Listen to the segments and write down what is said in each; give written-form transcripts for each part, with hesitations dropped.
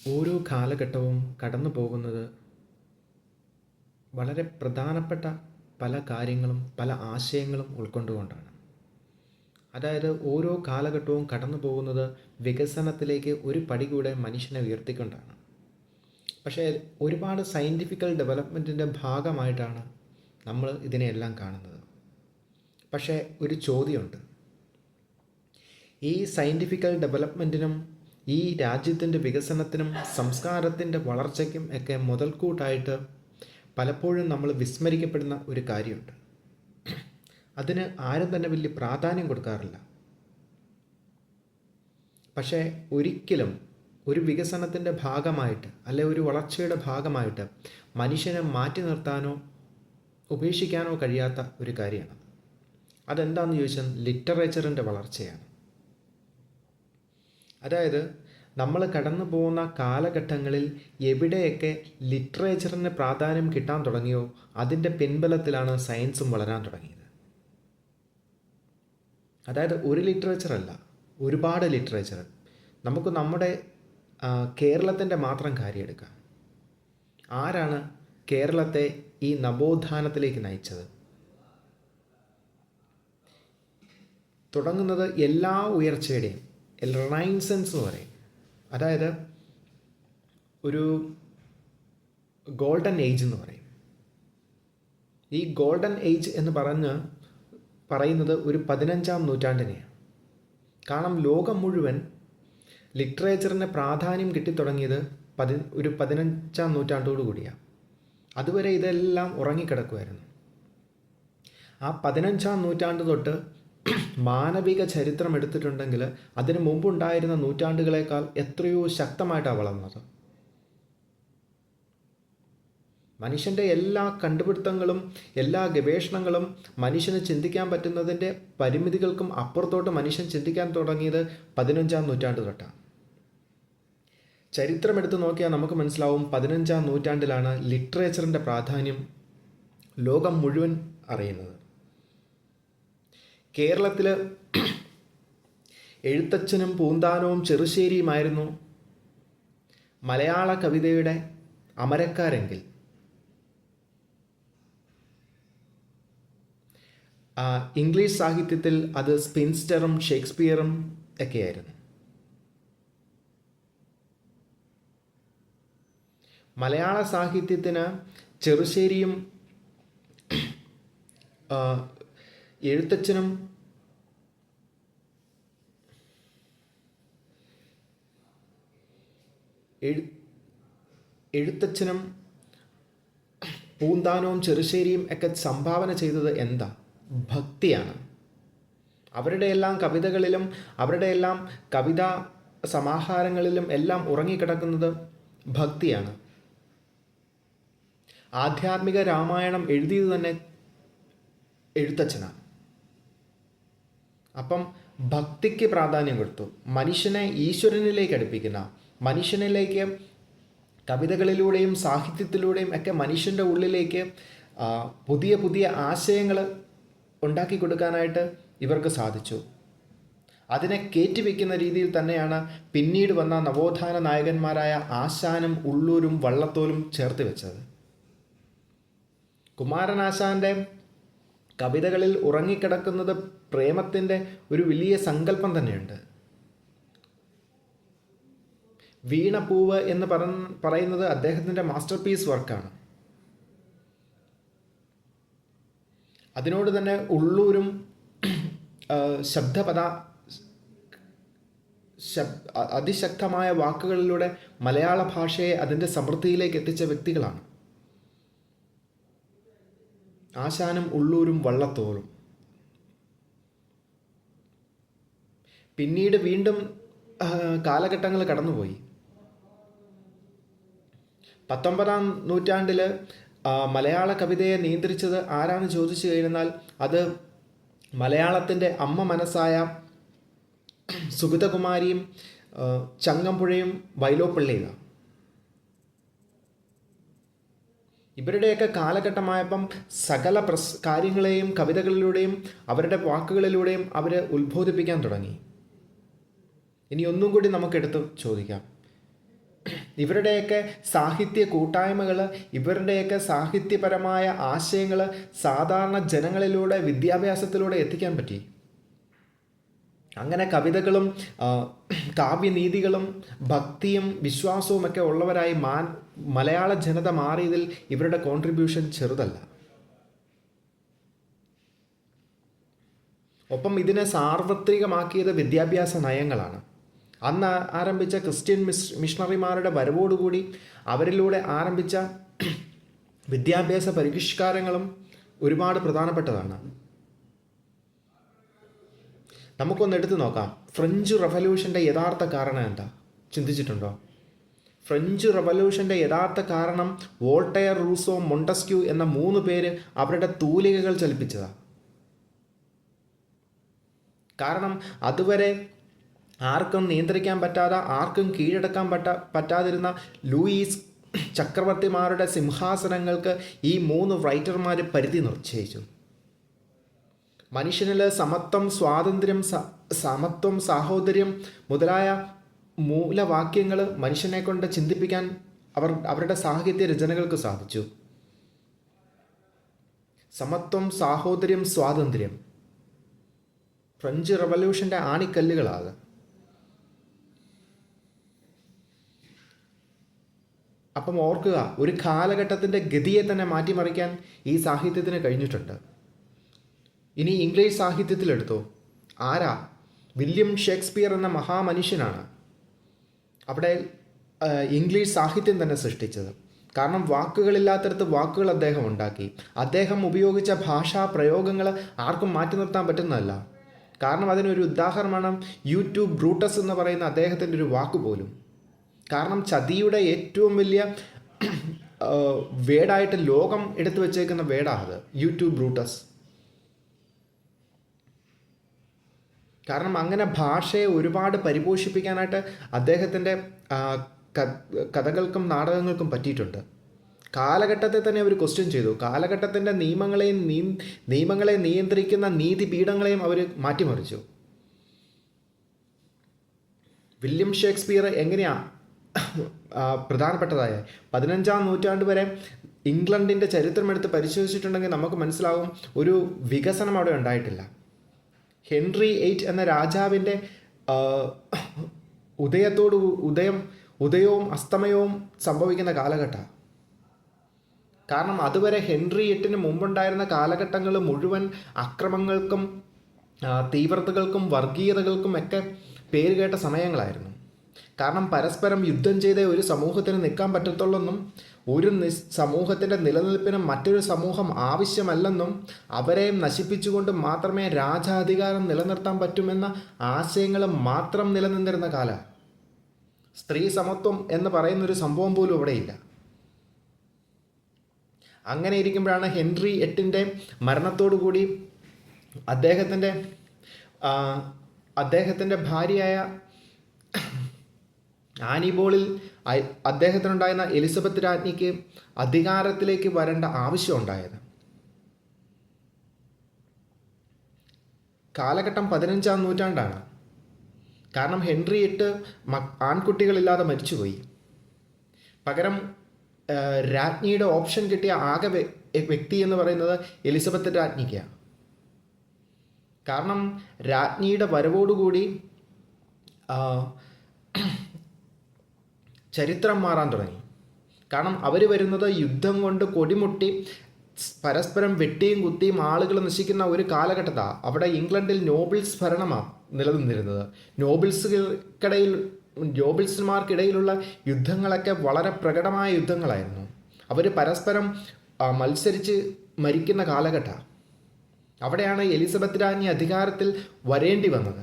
ഓരോ കാലഘട്ടവും കടന്നു പോകുന്നത് വളരെ പ്രധാനപ്പെട്ട പല കാര്യങ്ങളും പല ആശയങ്ങളും ഉൾക്കൊണ്ടുകൊണ്ടാണ്. അതായത് ഓരോ കാലഘട്ടവും കടന്നു പോകുന്നത് വികസനത്തിലേക്ക് ഒരു പടി കൂടെ മനുഷ്യനെ ഉയർത്തിക്കൊണ്ടാണ്. പക്ഷേ ഒരുപാട് സയൻറ്റിഫിക്കൽ ഡെവലപ്മെൻറ്റിൻ്റെ ഭാഗമായിട്ടാണ് നമ്മൾ ഇതിനെയെല്ലാം കാണുന്നത്. പക്ഷേ ഒരു ചോദ്യമുണ്ട്. ഈ സയൻറ്റിഫിക്കൽ ഡെവലപ്മെൻറ്റിനും ഈ രാജ്യത്തിൻ്റെ വികസനത്തിനും സംസ്കാരത്തിൻ്റെ വളർച്ചയ്ക്കും ഒക്കെ മുതൽക്കൂട്ടായിട്ട് പലപ്പോഴും നമ്മൾ വിസ്മരിക്കപ്പെടുന്ന ഒരു കാര്യമുണ്ട്. അതിന് ആരും തന്നെ വലിയ പ്രാധാന്യം കൊടുക്കാറില്ല. പക്ഷേ ഒരിക്കലും ഒരു വികസനത്തിൻ്റെ ഭാഗമായിട്ട് അല്ലെ ഒരു വളർച്ചയുടെ ഭാഗമായിട്ട് മനുഷ്യനെ മാറ്റി നിർത്താനോ ഉപേക്ഷിക്കാനോ കഴിയാത്ത ഒരു കാര്യമാണ്. അതെന്താണെന്ന് ചോദിച്ചാൽ ലിറ്ററേച്ചറിൻ്റെ വളർച്ചയാണ്. അതായത് നമ്മൾ കടന്നു പോകുന്ന കാലഘട്ടങ്ങളിൽ എവിടെയൊക്കെ ലിറ്ററേച്ചറിന് പ്രാധാന്യം കിട്ടാൻ തുടങ്ങിയോ അതിൻ്റെ പിൻബലത്തിലാണ് സയൻസും വളരാൻ തുടങ്ങിയത്. അതായത് ഒരു ലിറ്ററേച്ചർ അല്ല, ഒരുപാട് ലിറ്ററേച്ചർ. നമുക്ക് നമ്മുടെ കേരളത്തിൻ്റെ മാത്രം കാര്യം എടുക്കാം. ആരാണ് കേരളത്തെ ഈ നവോത്ഥാനത്തിലേക്ക് നയിച്ചത്? തുടങ്ങുന്നത് എല്ലാ ഉയർച്ചയുടെയും റൈൻസൻസ് എന്ന് പറയും. അതായത് ഒരു ഗോൾഡൻ ഏജ് എന്ന് പറയും. ഈ ഗോൾഡൻ ഏജ് എന്ന് പറയുന്നത് ഒരു 15-ാം നൂറ്റാണ്ടിനെയാണ്. കാരണം ലോകം മുഴുവൻ ലിറ്ററേച്ചറിന് പ്രാധാന്യം കിട്ടിത്തുടങ്ങിയത് ഒരു 15-ാം നൂറ്റാണ്ടോടു കൂടിയാണ്. അതുവരെ ഇതെല്ലാം ഉറങ്ങിക്കിടക്കുമായിരുന്നു. ആ 15-ാം നൂറ്റാണ്ട് തൊട്ട് മാനവിക ചരിത്രം എടുത്തിട്ടുണ്ടെങ്കിൽ അതിന് മുമ്പുണ്ടായിരുന്ന നൂറ്റാണ്ടുകളേക്കാൾ എത്രയോ ശക്തമായിട്ടാണ് വളർന്നത്. മനുഷ്യൻ്റെ എല്ലാ കണ്ടുപിടുത്തങ്ങളും എല്ലാ ഗവേഷണങ്ങളും മനുഷ്യന് ചിന്തിക്കാൻ പറ്റുന്നതിൻ്റെ പരിമിതികൾക്കും അപ്പുറത്തോട്ട് മനുഷ്യൻ ചിന്തിക്കാൻ തുടങ്ങിയത് 15-ാം നൂറ്റാണ്ട് തൊട്ടാണ്. ചരിത്രം എടുത്ത് നോക്കിയാൽ നമുക്ക് മനസ്സിലാവും 15-ാം നൂറ്റാണ്ടിലാണ് ലിറ്ററേച്ചറിൻ്റെ പ്രാധാന്യം ലോകം മുഴുവൻ അറിയുന്നത്. കേരളത്തിൽ എഴുത്തച്ഛനും പൂന്താനവും ചെറുശ്ശേരിയുമായിരുന്നു മലയാള കവിതയുടെ അമരക്കാരെങ്കിൽ ഇംഗ്ലീഷ് സാഹിത്യത്തിൽ അത് സ്പിൻസ്റ്ററും ഷേക്സ്പിയറും ഒക്കെയായിരുന്നു. മലയാള സാഹിത്യത്തിന് ചെറുശ്ശേരിയും എഴുത്തച്ഛനും പൂന്താനവും ചെറുശ്ശേരിയും ഒക്കെ സംഭാവന ചെയ്തത് എന്താ? ഭക്തിയാണ്. അവരുടെ എല്ലാം കവിതകളിലും അവരുടെ എല്ലാം കവിതാ സമാഹാരങ്ങളിലും എല്ലാം ഉറങ്ങിക്കിടക്കുന്നത് ഭക്തിയാണ്. ആധ്യാത്മിക രാമായണം എഴുതിയത് തന്നെ എഴുത്തച്ഛനാണ്. അപ്പം ഭക്തിക്ക് പ്രാധാന്യം കൊടുത്തു. മനുഷ്യനെ ഈശ്വരനിലേക്ക് അടുപ്പിക്കുന്ന, മനുഷ്യനിലേക്ക് കവിതകളിലൂടെയും സാഹിത്യത്തിലൂടെയും ഒക്കെ മനുഷ്യൻ്റെ ഉള്ളിലേക്ക് പുതിയ പുതിയ ആശയങ്ങൾ ഉണ്ടാക്കി കൊടുക്കാനായിട്ട് ഇവർക്ക് സാധിച്ചു. അതിനെ കയറ്റിവെക്കുന്ന രീതിയിൽ തന്നെയാണ് പിന്നീട് വന്ന നവോത്ഥാന നായകന്മാരായ ആശാനും ഉള്ളൂരും വള്ളത്തോലും ചേർത്ത് വെച്ചത്. കുമാരനാശാൻ്റെ കവിതകളിൽ ഉറങ്ങിക്കിടക്കുന്നത് പ്രേമത്തിൻ്റെ ഒരു വലിയ സങ്കല്പം തന്നെയുണ്ട്. വീണപ്പൂവ് എന്ന് പറയുന്നത് അദ്ദേഹത്തിൻ്റെ മാസ്റ്റർ പീസ് വർക്കാണ്. അതിനോട് തന്നെ ഉള്ളൂരും അതിശക്തമായ വാക്കുകളിലൂടെ മലയാള ഭാഷയെ അതിൻ്റെ സമൃദ്ധിയിലേക്ക് എത്തിച്ച വ്യക്തികളാണ് ആശാനും ഉള്ളൂരും വള്ളത്തോളും. പിന്നീട് വീണ്ടും കാലഘട്ടങ്ങൾ കടന്നുപോയി. 19-ാം നൂറ്റാണ്ടിൽ മലയാള കവിതയെ നിയന്ത്രിച്ചത് ആരാന്ന് ചോദിച്ചു കഴിഞ്ഞാൽ അത് മലയാളത്തിൻ്റെ അമ്മ മനസ്സായ സുഗതകുമാരിയും ചങ്ങമ്പുഴയും വൈലോപ്പിള്ളിയുമാണ്. ഇവരുടെയൊക്കെ കാലഘട്ടമായപ്പം സകല കാര്യങ്ങളെയും കവിതകളിലൂടെയും അവരുടെ വാക്കുകളിലൂടെയും അവർ ഉത്ബോധിപ്പിക്കാൻ തുടങ്ങി. ഇനി ഒന്നും കൂടി നമുക്കെടുത്ത് ചോദിക്കാം. ഇവരുടെയൊക്കെ സാഹിത്യ കൂട്ടായ്മകൾ, ഇവരുടെയൊക്കെ സാഹിത്യപരമായ ആശയങ്ങൾ സാധാരണ ജനങ്ങളിലൂടെ, വിദ്യാഭ്യാസത്തിലൂടെ എത്തിക്കാൻ പറ്റി. അങ്ങനെ കവിതകളും കാവ്യനീതികളും ഭക്തിയും വിശ്വാസവും ഒക്കെ ഉള്ളവരായി മലയാള ജനത മാറിയതിൽ ഇവരുടെ കോൺട്രിബ്യൂഷൻ ചെറുതല്ല. ഒപ്പം ഇതിനെ സാർവത്രികമാക്കിയത് വിദ്യാഭ്യാസ നയങ്ങളാണ്. അന്ന് ആരംഭിച്ച ക്രിസ്ത്യൻ മിഷണറിമാരുടെ വരവോടുകൂടി അവരിലൂടെ ആരംഭിച്ച വിദ്യാഭ്യാസ പരിഷ്കാരങ്ങളും ഒരുപാട് പ്രധാനപ്പെട്ടതാണ്. നമുക്കൊന്ന് എടുത്തു നോക്കാം. ഫ്രഞ്ച് റവല്യൂഷൻ്റെ യഥാർത്ഥ കാരണം എന്താ? ചിന്തിച്ചിട്ടുണ്ടോ? ഫ്രഞ്ച് റവല്യൂഷൻ്റെ യഥാർത്ഥ കാരണം വോൾട്ടയർ, റൂസോ, മൊണ്ടസ്ക്യൂ എന്ന 3 പേര് അവരുടെ തൂലികകൾ ചലിപ്പിച്ചതാണ്. കാരണം അതുവരെ ആർക്കും നിയന്ത്രിക്കാൻ പറ്റാതെ, ആർക്കും കീഴടക്കാൻ പറ്റാതിരുന്ന ലൂയിസ് ചക്രവർത്തിമാരുടെ സിംഹാസനങ്ങൾക്ക് ഈ 3 റൈറ്റർമാർ പരിധി നിശ്ചയിച്ചു. മനുഷ്യനിൽ സമത്വം, സ്വാതന്ത്ര്യം, സാഹോദര്യം മുതലായ മൂലവാക്യങ്ങൾ മനുഷ്യനെ കൊണ്ട് ചിന്തിപ്പിക്കാൻ അവരുടെ സാഹിത്യ രചനകൾക്ക് സാധിച്ചു. സമത്വം, സാഹോദര്യം, സ്വാതന്ത്ര്യം ഫ്രഞ്ച് റവല്യൂഷൻ്റെ ആണിക്കല്ലുകളാണ്. അപ്പം ഓർക്കുക, ഒരു കാലഘട്ടത്തിൻ്റെ ഗതിയെ തന്നെ മാറ്റിമറിക്കാൻ ഈ സാഹിത്യത്തിന് കഴിഞ്ഞിട്ടുണ്ട്. ഇനി ഇംഗ്ലീഷ് സാഹിത്യത്തിലെടുത്തോ. ആരാ? വില്യം ഷേക്സ്പിയർ എന്ന മഹാമനുഷ്യനാണ് അവിടെ ഇംഗ്ലീഷ് സാഹിത്യം തന്നെ സൃഷ്ടിച്ചത്. കാരണം വാക്കുകളില്ലാത്തടത്ത് വാക്കുകൾ അദ്ദേഹം ഉണ്ടാക്കി. അദ്ദേഹം ഉപയോഗിച്ച ഭാഷാ പ്രയോഗങ്ങൾ ആർക്കും മാറ്റി നിർത്താൻ പറ്റുന്നതല്ല. കാരണം അതിനൊരു ഉദാഹരണമാണ് യൂട്യൂബ് ബ്രൂട്ടസ് എന്ന് പറയുന്ന അദ്ദേഹത്തിൻ്റെ ഒരു വാക്ക് പോലും. കാരണം ചതിയുടെ ഏറ്റവും വലിയ വേടായിട്ട് ലോകം എടുത്തു വച്ചേക്കുന്ന വേടാണ് അത്, യൂട്യൂബ് ബ്രൂട്ടസ്. കാരണം അങ്ങനെ ഭാഷയെ ഒരുപാട് പരിപോഷിപ്പിക്കാനായിട്ട് അദ്ദേഹത്തിൻ്റെ കഥകൾക്കും നാടകങ്ങൾക്കും പറ്റിയിട്ടുണ്ട്. കാലഘട്ടത്തെ തന്നെ അവർ ക്വസ്റ്റ്യൻ ചെയ്തു. കാലഘട്ടത്തിൻ്റെ നിയമങ്ങളെ നിയന്ത്രിക്കുന്ന നീതിപീഠങ്ങളെയും അവർ മാറ്റിമറിച്ചു. വില്യം ഷേക്സ്പിയർ എങ്ങനെയാണ് പ്രധാനപ്പെട്ടതായ 15-ാം നൂറ്റാണ്ട് വരെ ഇംഗ്ലണ്ടിൻ്റെ ചരിത്രമെടുത്ത് പരിശോധിച്ചിട്ടുണ്ടെങ്കിൽ നമുക്ക് മനസ്സിലാവും ഒരു വികസനം അവിടെ ഉണ്ടായിട്ടില്ല. ഹെൻറി 8 എന്ന രാജാവിൻ്റെ ഉദയവും അസ്തമയവും സംഭവിക്കുന്ന കാലഘട്ടം. കാരണം അതുവരെ ഹെൻറി 8 മുമ്പുണ്ടായിരുന്ന കാലഘട്ടങ്ങൾ മുഴുവൻ അക്രമങ്ങൾക്കും തീവ്രതകൾക്കും വർഗീയതകൾക്കും ഒക്കെ പേരുകേട്ട സമയങ്ങളായിരുന്നു. കാരണം പരസ്പരം യുദ്ധം ചെയ്തേ ഒരു സമൂഹത്തിന് നിൽക്കാൻ പറ്റത്തുള്ളെന്നും ഒരു സമൂഹത്തിൻ്റെ നിലനിൽപ്പിന് മറ്റൊരു സമൂഹം ആവശ്യമല്ലെന്നും അവരെ നശിപ്പിച്ചുകൊണ്ട് മാത്രമേ രാജാധികാരം നിലനിർത്താൻ പറ്റുമെന്ന ആശയങ്ങൾ മാത്രം നിലനിന്നിരുന്ന കാലം. സ്ത്രീ സമത്വം എന്ന് പറയുന്നൊരു സംഭവം പോലും ഇവിടെയില്ല. അങ്ങനെ ഇരിക്കുമ്പോഴാണ് ഹെൻറി 8 മരണത്തോടുകൂടി അദ്ദേഹത്തിൻ്റെ ഭാര്യയായ ആനിബോളിൽ അദ്ദേഹത്തിനുണ്ടായിരുന്ന എലിസബത്ത് രാജ്ഞിക്ക് അധികാരത്തിലേക്ക് വരേണ്ട ആവശ്യമുണ്ടായത്. കാലഘട്ടം 15-ാം നൂറ്റാണ്ടാണ്. കാരണം ഹെൻറി 8 ആൺകുട്ടികളില്ലാതെ മരിച്ചുപോയി. പകരം രാജ്ഞിയുടെ ഓപ്ഷൻ കിട്ടിയ ആകെ വ്യക്തി എന്ന് പറയുന്നത് എലിസബത്ത് രാജ്ഞിക്കാണ്. കാരണം രാജ്ഞിയുടെ വരവോടുകൂടി ചരിത്രം മാറാൻ തുടങ്ങി. കാരണം അവർ വരുന്നത് യുദ്ധം കൊണ്ട് കൊടിമുട്ടി പരസ്പരം വെട്ടിയും കുത്തിയും ആളുകൾ നശിക്കുന്ന ഒരു കാലഘട്ടത്താണ്. അവിടെ ഇംഗ്ലണ്ടിൽ നോബിൾസ് ഭരണമാണ് നിലനിന്നിരുന്നത്. നോബിൾസ്മാർക്കിടയിലുള്ള യുദ്ധങ്ങളൊക്കെ വളരെ പ്രകടമായ യുദ്ധങ്ങളായിരുന്നു. അവർ പരസ്പരം മത്സരിച്ച് മരിക്കുന്ന കാലഘട്ടമാണ്. അവിടെയാണ് എലിസബത്ത് രാജ്ഞി അധികാരത്തിൽ വരേണ്ടി വന്നത്.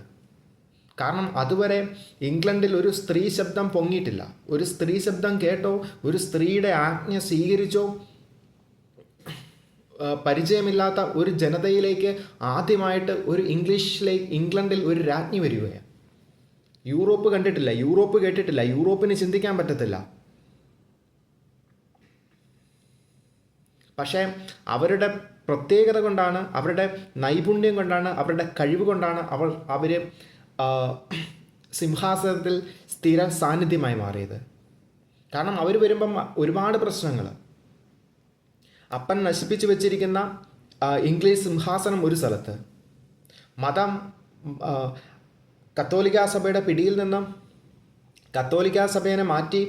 കാരണം അതുവരെ ഇംഗ്ലണ്ടിൽ ഒരു സ്ത്രീ ശബ്ദം പൊങ്ങിയിട്ടില്ല. ഒരു സ്ത്രീ ശബ്ദം കേട്ടോ, ഒരു സ്ത്രീയുടെ ആജ്ഞ സ്വീകരിച്ചോ പരിചയമില്ലാത്ത ഒരു ജനതയിലേക്ക് ആദ്യമായിട്ട് ഒരു ഇംഗ്ലണ്ടിൽ ഒരു രാജ്ഞി വരികയാണ്. യൂറോപ്പ് കണ്ടിട്ടില്ല, യൂറോപ്പ് കേട്ടിട്ടില്ല, യൂറോപ്പിന് ചിന്തിക്കാൻ പറ്റത്തില്ല. പക്ഷേ അവരുടെ പ്രത്യേകത കൊണ്ടാണ്, അവരുടെ നൈപുണ്യം കൊണ്ടാണ്, അവരുടെ കഴിവ് കൊണ്ടാണ് അവർ സിംഹാസനത്തിൽ സ്ഥിര സാന്നിധ്യമായി മാറിയത്. കാരണം അവർ വരുമ്പം ഒരുപാട് പ്രശ്നങ്ങൾ, അപ്പൻ നശിപ്പിച്ചു വെച്ചിരിക്കുന്ന ഇംഗ്ലീഷ് സിംഹാസനം ഒരു സ്ഥലത്ത്, മതം കത്തോലിക്കാ സഭയുടെ പിടിയിൽ നിന്നും കത്തോലിക്കാ സഭയെ മാറ്റി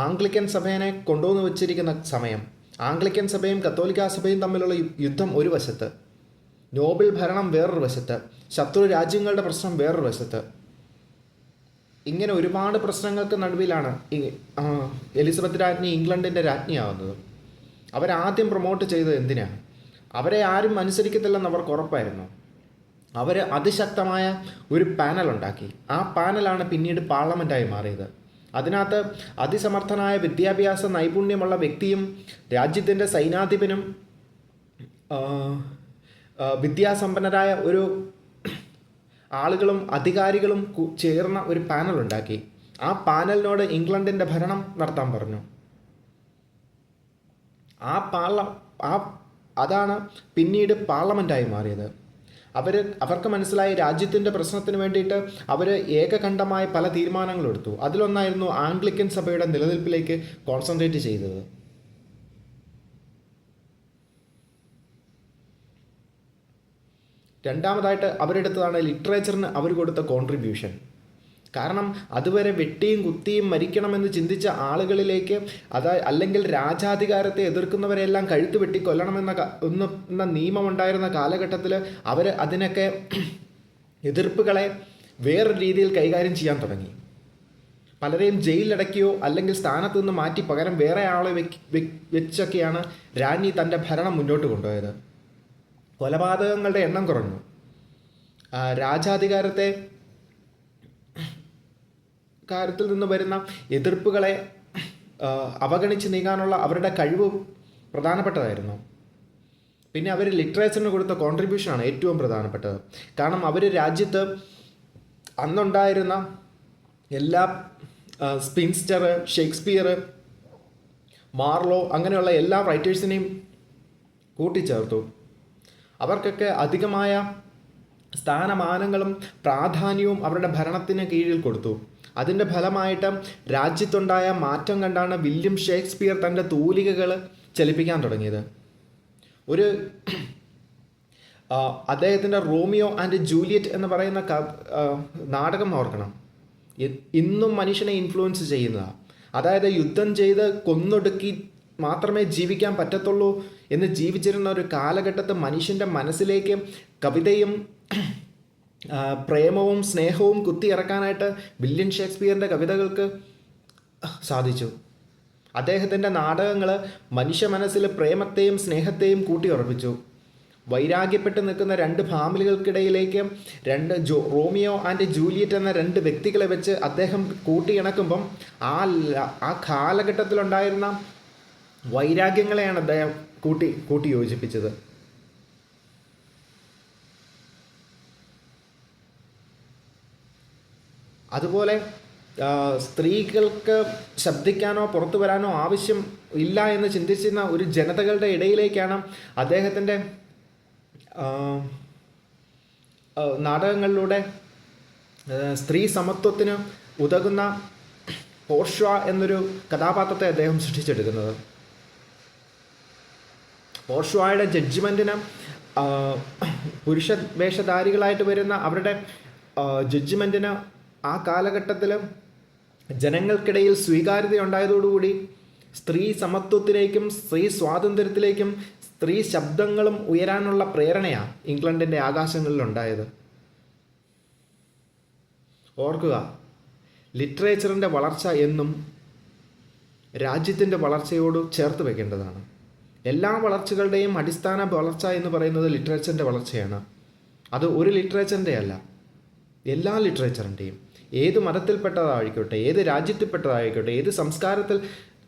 ആംഗ്ലിക്കൻ സഭയെ കൊണ്ടുവന്ന് വെച്ചിരിക്കുന്ന സമയം, ആംഗ്ലിക്കൻ സഭയും കത്തോലിക്കാ സഭയും തമ്മിലുള്ള യുദ്ധം ഒരു വശത്ത്, നോബിൾ ഭരണം വേറൊരു വശത്ത്, ശത്രു രാജ്യങ്ങളുടെ പ്രശ്നം വേറൊരു വശത്ത്, ഇങ്ങനെ ഒരുപാട് പ്രശ്നങ്ങൾക്ക് നടുവിലാണ് എലിസബത്ത് രാജ്ഞി ഇംഗ്ലണ്ടിൻ്റെ രാജ്ഞിയാവുന്നത്. അവരാദ്യം പ്രൊമോട്ട് ചെയ്തത് എന്തിനാണ്? അവരെ ആരും അനുസരിക്കത്തില്ലെന്ന് അവർക്ക് ഉറപ്പായിരുന്നു. അവർ അതിശക്തമായ ഒരു പാനൽ ഉണ്ടാക്കി. ആ പാനലാണ് പിന്നീട് പാർലമെൻറ്റായി മാറിയത്. അതിനകത്ത് അതിസമർത്ഥനായ വിദ്യാഭ്യാസ നൈപുണ്യമുള്ള വ്യക്തിയും രാജ്യത്തിൻ്റെ സൈനാധിപനും വിദ്യാസമ്പന്നരായ ഒരു ആളുകളും അധികാരികളും ചേർന്ന ഒരു പാനൽ ഉണ്ടാക്കി. ആ പാനലിനോട് ഇംഗ്ലണ്ടിൻ്റെ ഭരണം നടത്താൻ പറഞ്ഞു. അതാണ് പിന്നീട് പാർലമെൻറ്റായി മാറിയത്. അവർക്ക് മനസ്സിലായി രാജ്യത്തിൻ്റെ പ്രശ്നത്തിന് വേണ്ടിയിട്ട് അവർ ഏകകണ്ഠമായ പല തീരുമാനങ്ങളെടുത്തു. അതിലൊന്നായിരുന്നു ആംഗ്ലിക്കൻ സഭയുടെ നിലനിൽപ്പിലേക്ക് കോൺസെൻട്രേറ്റ് ചെയ്തത്. രണ്ടാമതായിട്ട് അവരെടുത്തതാണ് ലിറ്ററേച്ചറിന് അവർ കൊടുത്ത കോൺട്രിബ്യൂഷൻ. കാരണം അതുവരെ വെട്ടിയും കുത്തിയും മരിക്കണമെന്ന് ചിന്തിച്ച ആളുകളിലേക്ക്, അല്ലെങ്കിൽ രാജാധികാരത്തെ എതിർക്കുന്നവരെല്ലാം കഴുത്ത് വെട്ടി കൊല്ലണമെന്ന നിയമമുണ്ടായിരുന്ന കാലഘട്ടത്തിൽ അവർ അതിനൊക്കെ എതിർപ്പുകളെ വേറൊരു രീതിയിൽ കൈകാര്യം ചെയ്യാൻ തുടങ്ങി. പലരെയും ജയിലിലടക്കിയോ അല്ലെങ്കിൽ സ്ഥാനത്ത് നിന്ന് മാറ്റി പകരം വേറെ ആളെ വെച്ചൊക്കെയാണ് രാജ്ഞി തൻ്റെ ഭരണം മുന്നോട്ട് കൊണ്ടുപോയത്. കൊലപാതകങ്ങളുടെ എണ്ണം കുറഞ്ഞു. രാജാധികാരത്തിൽ നിന്ന് വരുന്ന എതിർപ്പുകളെ അവഗണിച്ച് നീങ്ങാനുള്ള അവരുടെ കഴിവ് പ്രധാനപ്പെട്ടതായിരുന്നു. പിന്നെ അവർ ലിറ്ററേച്ചറിന് കൊടുത്ത കോൺട്രിബ്യൂഷനാണ് ഏറ്റവും പ്രധാനപ്പെട്ടത്. കാരണം അവർ രാജ്യത്ത് അന്നുണ്ടായിരുന്ന എല്ലാ സ്പിൻസ്റ്റർ, ഷേക്സ്പിയർ, മാർലോ അങ്ങനെയുള്ള എല്ലാ റൈറ്റേഴ്സിനെയും കൂട്ടിച്ചേർത്തു. അവർക്കൊക്കെ അധികമായ സ്ഥാനമാനങ്ങളും പ്രാധാന്യവും അവരുടെ ഭരണത്തിന് കീഴിൽ കൊടുത്തു. അതിൻ്റെ ഫലമായിട്ട് രാജ്യത്തുണ്ടായ മാറ്റം കണ്ടാണ് വില്യം ഷേക്സ്പിയർ തൻ്റെ തൂലികകൾ ചലിപ്പിക്കാൻ തുടങ്ങിയത്. അദ്ദേഹത്തിൻ്റെ റോമിയോ ആൻഡ് ജൂലിയറ്റ് എന്ന് പറയുന്ന നാടകം ഓർക്കണം. ഇന്നും മനുഷ്യനെ ഇൻഫ്ലുവൻസ് ചെയ്യുന്നതാണ്. അതായത് യുദ്ധം ചെയ്ത് കൊന്നൊടുക്കി മാത്രമേ ജീവിക്കാൻ പറ്റത്തുള്ളൂ എന്ന് ജീവിച്ചിരുന്ന ഒരു കാലഘട്ടത്ത് മനുഷ്യൻ്റെ മനസ്സിലേക്ക് കവിതയും പ്രേമവും സ്നേഹവും കുത്തിയിറക്കാനായിട്ട് വില്യം ഷേക്സ്പിയറിൻ്റെ കവിതകൾക്ക് സാധിച്ചു. അദ്ദേഹത്തിൻ്റെ നാടകങ്ങൾ മനുഷ്യ മനസ്സിൽ പ്രേമത്തെയും സ്നേഹത്തെയും കൂട്ടിയുറപ്പിച്ചു. വൈരാഗ്യപ്പെട്ട് നിൽക്കുന്ന രണ്ട് ഫാമിലികൾക്കിടയിലേക്ക് റോമിയോ ആൻഡ് ജൂലിയറ്റ് എന്ന രണ്ട് വ്യക്തികളെ വെച്ച് അദ്ദേഹം കൂട്ടിയിണക്കുമ്പം ആ കാലഘട്ടത്തിലുണ്ടായിരുന്ന വൈരാഗ്യങ്ങളെയാണ് അദ്ദേഹം കൂട്ടി യോജിപ്പിച്ചത്. അതുപോലെ സ്ത്രീകൾക്ക് ശബ്ദിക്കാനോ പുറത്തു വരാനോ ആവശ്യം ഇല്ല എന്ന് ചിന്തിച്ചിരുന്ന ഒരു ജനതകളുടെ ഇടയിലേക്കാണ് അദ്ദേഹത്തിൻ്റെ നാടകങ്ങളിലൂടെ സ്ത്രീ സമത്വത്തിന് ഉതകുന്ന പോർഷ്വ എന്നൊരു കഥാപാത്രത്തെ അദ്ദേഹം സൃഷ്ടിച്ചെടുക്കുന്നത്. പോർഷ്വയുടെ ജഡ്ജ്മെൻറ്റിന് പുരുഷ വേഷധാരികളായിട്ട് വരുന്ന അവരുടെ ജഡ്ജ്മെൻറ്റിന് ആ കാലഘട്ടത്തിൽ ജനങ്ങൾക്കിടയിൽ സ്വീകാര്യത ഉണ്ടായതോടുകൂടി സ്ത്രീ സമത്വത്തിലേക്കും സ്ത്രീ സ്വാതന്ത്ര്യത്തിലേക്കും സ്ത്രീ ശബ്ദങ്ങളും ഉയരാനുള്ള പ്രേരണയാണ് ഇംഗ്ലണ്ടിൻ്റെ ആകാശങ്ങളിലുണ്ടായത്. ഓർക്കുക, ലിറ്ററേച്ചറിൻ്റെ വളർച്ച എന്നും രാജ്യത്തിൻ്റെ വളർച്ചയോട് ചേർത്ത് വയ്ക്കേണ്ടതാണ്. എല്ലാ വളർച്ചകളുടെയും അടിസ്ഥാന വളർച്ച എന്ന് പറയുന്നത് ലിറ്ററേച്ചറിൻ്റെ വളർച്ചയാണ്. അത് ഒരു ലിറ്ററേച്ചറിൻ്റെ അല്ല, എല്ലാ ലിറ്ററേച്ചറിൻ്റെയും. ഏത് മതത്തിൽപ്പെട്ടതായിക്കോട്ടെ, ഏത് രാജ്യത്തിൽപ്പെട്ടതായിക്കോട്ടെ, ഏത് സംസ്കാരത്തിൽ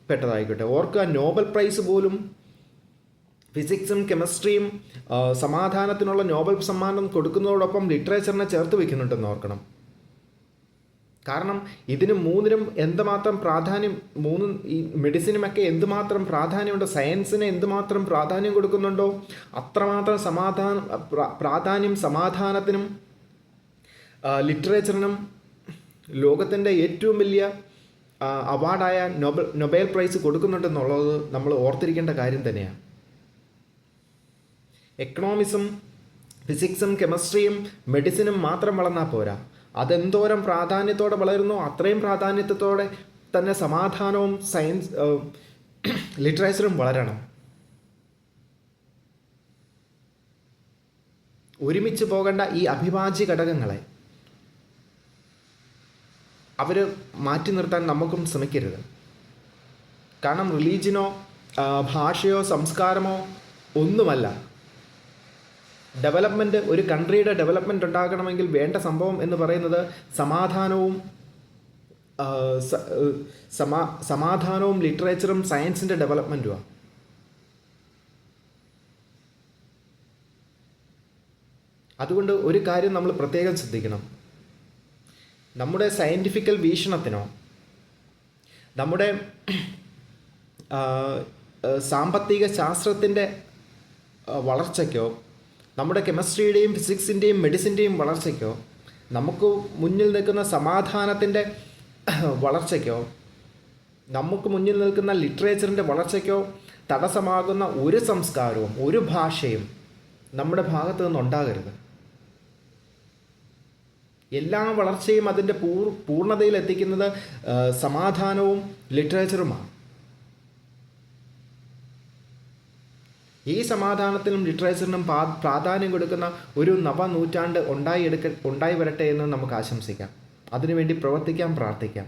പെട്ടതായിക്കോട്ടെ. ഓർക്കുക, നോബൽ പ്രൈസ് പോലും ഫിസിക്സും കെമിസ്ട്രിയും സമാധാനത്തിനുള്ള നോബൽ സമ്മാനം കൊടുക്കുന്നതോടൊപ്പം ലിറ്ററേച്ചറിനെ ചേർത്ത് വയ്ക്കുന്നുണ്ടെന്ന് ഓർക്കണം. കാരണം ഇതിന് മൂന്നിനും എന്തുമാത്രം പ്രാധാന്യം, ഈ മെഡിസിനുമൊക്കെ എന്തുമാത്രം പ്രാധാന്യമുണ്ട്, സയൻസിന് എന്തുമാത്രം പ്രാധാന്യം കൊടുക്കുന്നുണ്ടോ അത്രമാത്രം പ്രാധാന്യം സമാധാനത്തിനും ലിറ്ററേച്ചറിനും ലോകത്തിൻ്റെ ഏറ്റവും വലിയ അവാർഡായ നൊബേൽ പ്രൈസ് കൊടുക്കുന്നുണ്ടെന്നുള്ളത് നമ്മൾ ഓർത്തിരിക്കേണ്ട കാര്യം തന്നെയാണ്. എക്കണോമിക്സും ഫിസിക്സും കെമിസ്ട്രിയും മെഡിസിനും മാത്രം വളർന്നാൽ പോരാ, അതെന്തോരം പ്രാധാന്യത്തോടെ വളരുന്നു അത്രയും പ്രാധാന്യത്തോടെ തന്നെ സമാധാനവും സയൻസ് ലിറ്ററേച്ചറും വളരണം. ഒരുമിച്ച് പോകേണ്ട ഈ അവിഭാജ്യ ഘടകങ്ങളെ അവർ മാറ്റി നിർത്താൻ നമുക്കും ശ്രമിക്കരുത്. കാരണം റിലീജിയനോ ഭാഷയോ സംസ്കാരമോ ഒന്നുമല്ല ഡെവലപ്മെൻറ്റ്. ഒരു കൺട്രിയുടെ ഡെവലപ്മെൻറ്റ് ഉണ്ടാകണമെങ്കിൽ വേണ്ട സംഭവം എന്ന് പറയുന്നത് സമാധാനവും ലിറ്ററേച്ചറും സയൻസിൻ്റെ ഡെവലപ്മെൻറ്റുമാണ്. അതുകൊണ്ട് ഒരു കാര്യം നമ്മൾ പ്രത്യേകം ശ്രദ്ധിക്കണം. നമ്മുടെ സയൻറ്റിഫിക്കൽ വീക്ഷണത്തിനോ നമ്മുടെ സാമ്പത്തിക ശാസ്ത്രത്തിൻ്റെ വളർച്ചയ്ക്കോ നമ്മുടെ കെമിസ്ട്രിയുടെയും ഫിസിക്സിൻ്റെയും മെഡിസിൻ്റെയും വളർച്ചയ്ക്കോ നമുക്ക് മുന്നിൽ നിൽക്കുന്ന സമാധാനത്തിൻ്റെ വളർച്ചയ്ക്കോ നമുക്ക് മുന്നിൽ നിൽക്കുന്ന ലിറ്ററേച്ചറിൻ്റെ വളർച്ചയ്ക്കോ തടസ്സമാകുന്ന ഒരു സംസ്കാരവും ഒരു ഭാഷയും നമ്മുടെ ഭാഗത്തു നിന്നുണ്ടാകരുത്. എല്ലാ വളർച്ചയും അതിൻ്റെ പൂർണ്ണതയിലെത്തിക്കുന്നത് സമാധാനവും ലിറ്ററേച്ചറുമാണ്. ഈ സമാധാനത്തിനും ലിറ്ററേച്ചറിനും പ്രാധാന്യം കൊടുക്കുന്ന ഒരു നവനൂറ്റാണ്ട് ഉണ്ടായി വരട്ടെ എന്ന് നമുക്ക് ആശംസിക്കാം. അതിനുവേണ്ടി പ്രവർത്തിക്കാം, പ്രാർത്ഥിക്കാം.